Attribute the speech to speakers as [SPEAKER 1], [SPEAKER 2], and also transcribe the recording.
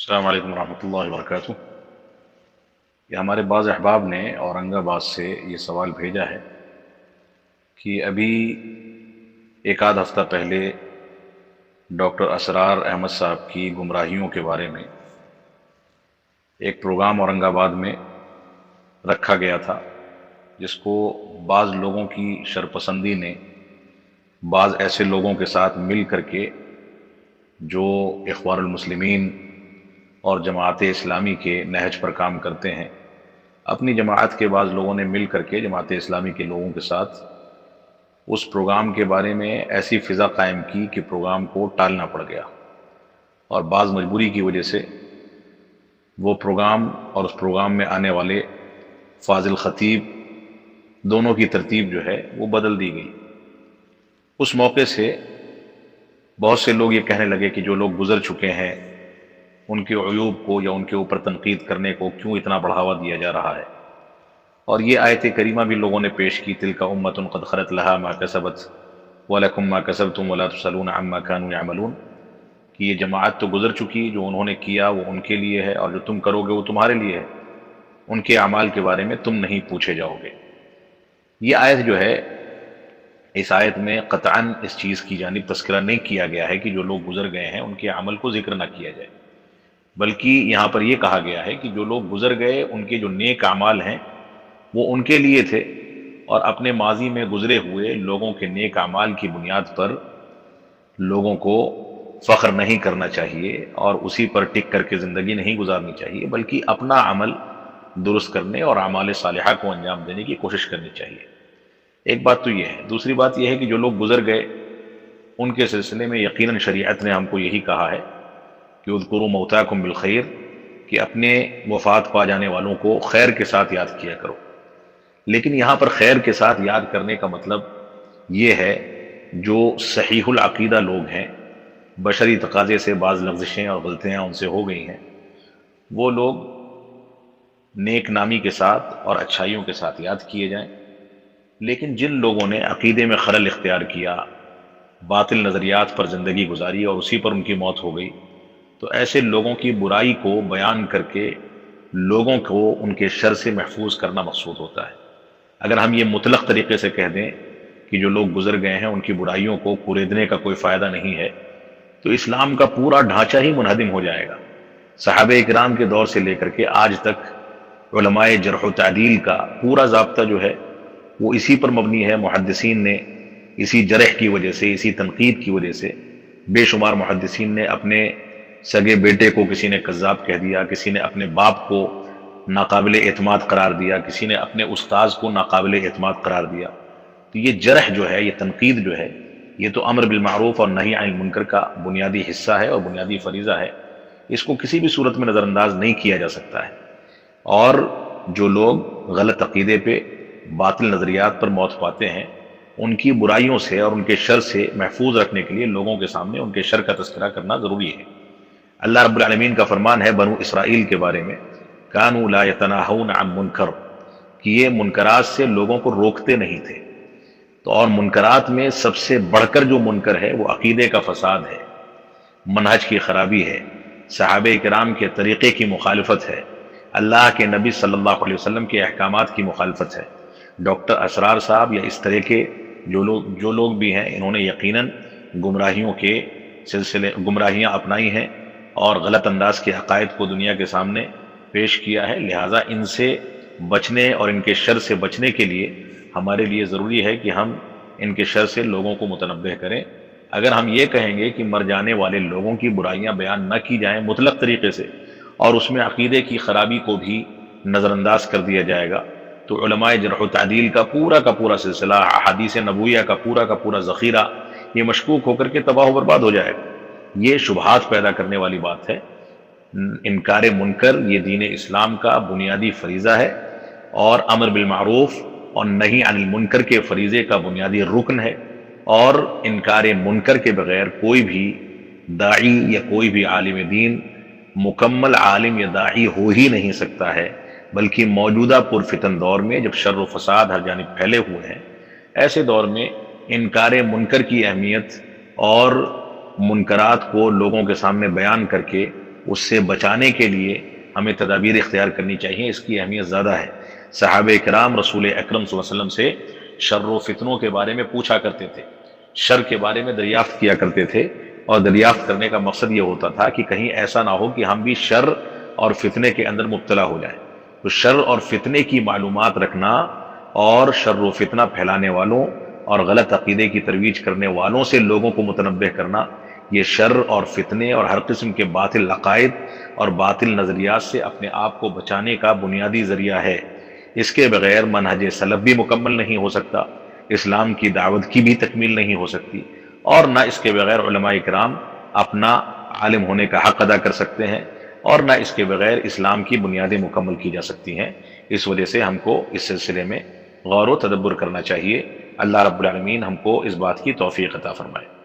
[SPEAKER 1] السلام علیکم ورحمۃ اللہ وبرکاتہ۔ یہ ہمارے بعض احباب نے اورنگ آباد سے یہ سوال بھیجا ہے کہ ابھی ایک آدھ ہفتہ پہلے ڈاکٹر اسرار احمد صاحب کی گمراہیوں کے بارے میں ایک پروگرام اورنگ آباد میں رکھا گیا تھا، جس کو بعض لوگوں کی شرپسندی نے بعض ایسے لوگوں کے ساتھ مل کر کے جو اخوان المسلمین اور جماعت اسلامی کے نہج پر کام کرتے ہیں، اپنی جماعت کے بعض لوگوں نے مل کر کے جماعت اسلامی کے لوگوں کے ساتھ اس پروگرام کے بارے میں ایسی فضا قائم کی کہ پروگرام کو ٹالنا پڑ گیا، اور بعض مجبوری کی وجہ سے وہ پروگرام اور اس پروگرام میں آنے والے فاضل خطیب دونوں کی ترتیب جو ہے وہ بدل دی گئی۔ اس موقع سے بہت سے لوگ یہ کہنے لگے کہ جو لوگ گزر چکے ہیں ان کے عیوب کو یا ان کے اوپر تنقید کرنے کو کیوں اتنا بڑھاوا دیا جا رہا ہے، اور یہ آیت کریمہ بھی لوگوں نے پیش کی، تلک امۃ قد خلت لها ما کسبت ولکم ما کسبتم ولا تسألون عما كانوا يعملون، کہ یہ جماعت تو گزر چکی، جو انہوں نے کیا وہ ان کے لیے ہے اور جو تم کرو گے وہ تمہارے لیے ہے، ان کے اعمال کے بارے میں تم نہیں پوچھے جاؤ گے۔ یہ آیت جو ہے، اس آیت میں قطعاً اس چیز کی جانب تذکرہ نہیں کیا گیا ہے کہ جو لوگ گزر گئے ہیں ان کے عمل کو ذکر نہ کیا جائے، بلکہ یہاں پر یہ کہا گیا ہے کہ جو لوگ گزر گئے ان کے جو نیک اعمال ہیں وہ ان کے لیے تھے، اور اپنے ماضی میں گزرے ہوئے لوگوں کے نیک اعمال کی بنیاد پر لوگوں کو فخر نہیں کرنا چاہیے اور اسی پر ٹک کر کے زندگی نہیں گزارنی چاہیے، بلکہ اپنا عمل درست کرنے اور اعمال صالحہ کو انجام دینے کی کوشش کرنی چاہیے۔ ایک بات تو یہ ہے۔ دوسری بات یہ ہے کہ جو لوگ گزر گئے ان کے سلسلے میں یقیناً شریعت نے ہم کو یہی کہا ہے کہ اذکروا موتاکم بالخیر، کہ اپنے وفات پا جانے والوں کو خیر کے ساتھ یاد کیا کرو۔ لیکن یہاں پر خیر کے ساتھ یاد کرنے کا مطلب یہ ہے جو صحیح العقیدہ لوگ ہیں، بشری تقاضے سے بعض لغزشیں اور غلطیاں ان سے ہو گئی ہیں، وہ لوگ نیک نامی کے ساتھ اور اچھائیوں کے ساتھ یاد کیے جائیں۔ لیکن جن لوگوں نے عقیدے میں خلل اختیار کیا، باطل نظریات پر زندگی گزاری اور اسی پر ان کی موت ہو گئی، تو ایسے لوگوں کی برائی کو بیان کر کے لوگوں کو ان کے شر سے محفوظ کرنا مقصود ہوتا ہے۔ اگر ہم یہ مطلق طریقے سے کہہ دیں کہ جو لوگ گزر گئے ہیں ان کی برائیوں کو کوریدنے کا کوئی فائدہ نہیں ہے، تو اسلام کا پورا ڈھانچہ ہی منہدم ہو جائے گا۔ صحابہ اکرام کے دور سے لے کر کے آج تک علماء جرح و تعدیل کا پورا ضابطہ جو ہے وہ اسی پر مبنی ہے۔ محدثین نے اسی جرح کی وجہ سے، اسی تنقید کی وجہ سے بے شمار محدثین نے اپنے سگے بیٹے کو کسی نے کذاب کہہ دیا، کسی نے اپنے باپ کو ناقابل اعتماد قرار دیا، کسی نے اپنے استاذ کو ناقابل اعتماد قرار دیا۔ تو یہ جرح جو ہے، یہ تنقید جو ہے، یہ تو امر بالمعروف اور نہی عن المنکر کا بنیادی حصہ ہے اور بنیادی فریضہ ہے، اس کو کسی بھی صورت میں نظر انداز نہیں کیا جا سکتا ہے۔ اور جو لوگ غلط عقیدے پہ، باطل نظریات پر موت پاتے ہیں، ان کی برائیوں سے اور ان کے شر سے محفوظ رکھنے کے لیے لوگوں کے سامنے ان کے شر کا تذکرہ کرنا ضروری ہے۔ اللہ رب العالمین کا فرمان ہے بنو اسرائیل کے بارے میں، کانوا لا یتناہون عن منکر، کہ یہ منکرات سے لوگوں کو روکتے نہیں تھے۔ تو اور منکرات میں سب سے بڑھ کر جو منکر ہے وہ عقیدے کا فساد ہے، منہج کی خرابی ہے، صحابہ کرام کے طریقے کی مخالفت ہے، اللہ کے نبی صلی اللہ علیہ وسلم کے احکامات کی مخالفت ہے۔ ڈاکٹر اسرار صاحب یا اس طرح کے جو لوگ بھی ہیں، انہوں نے یقیناً گمراہیوں کے سلسلے گمراہیاں اپنائی ہیں اور غلط انداز کے عقائد کو دنیا کے سامنے پیش کیا ہے۔ لہٰذا ان سے بچنے اور ان کے شر سے بچنے کے لیے ہمارے لیے ضروری ہے کہ ہم ان کے شر سے لوگوں کو متنبہ کریں۔ اگر ہم یہ کہیں گے کہ مر جانے والے لوگوں کی برائیاں بیان نہ کی جائیں مطلق طریقے سے، اور اس میں عقیدے کی خرابی کو بھی نظر انداز کر دیا جائے گا، تو علماء جرح و تعدیل کا پورا سلسلہ، احادیث نبویہ کا پورا ذخیرہ یہ مشکوک ہو کر کے تباہ و برباد ہو جائے گا۔ یہ شبہات پیدا کرنے والی بات ہے۔ انکار منکر یہ دین اسلام کا بنیادی فریضہ ہے، اور امر بالمعروف اور نہی عن المنکر کے فریضے کا بنیادی رکن ہے، اور انکار منکر کے بغیر کوئی بھی داعی یا کوئی بھی عالم دین مکمل عالم یا داعی ہو ہی نہیں سکتا ہے۔ بلکہ موجودہ پرفتن دور میں جب شر و فساد ہر جانب پھیلے ہوئے ہیں، ایسے دور میں انکار منکر کی اہمیت اور منکرات کو لوگوں کے سامنے بیان کر کے اس سے بچانے کے لیے ہمیں تدابیر اختیار کرنی چاہیے، اس کی اہمیت زیادہ ہے۔ صحابہ کرام رسول اکرم صلی اللہ علیہ وسلم سے شر و فتنوں کے بارے میں پوچھا کرتے تھے، شر کے بارے میں دریافت کیا کرتے تھے، اور دریافت کرنے کا مقصد یہ ہوتا تھا کہ کہیں ایسا نہ ہو کہ ہم بھی شر اور فتنے کے اندر مبتلا ہو جائیں۔ تو شر اور فتنے کی معلومات رکھنا اور شر و فتنہ پھیلانے والوں اور غلط عقیدے کی ترویج کرنے والوں سے لوگوں کو متنبہ کرنا، یہ شر اور فتنے اور ہر قسم کے باطل عقائد اور باطل نظریات سے اپنے آپ کو بچانے کا بنیادی ذریعہ ہے۔ اس کے بغیر منہج سلف بھی مکمل نہیں ہو سکتا، اسلام کی دعوت کی بھی تکمیل نہیں ہو سکتی، اور نہ اس کے بغیر علماء کرام اپنا عالم ہونے کا حق ادا کر سکتے ہیں، اور نہ اس کے بغیر اسلام کی بنیادیں مکمل کی جا سکتی ہیں۔ اس وجہ سے ہم کو اس سلسلے میں غور و تدبر کرنا چاہیے۔ اللہ رب العالمین ہم کو اس بات کی توفیق عطا فرمائے۔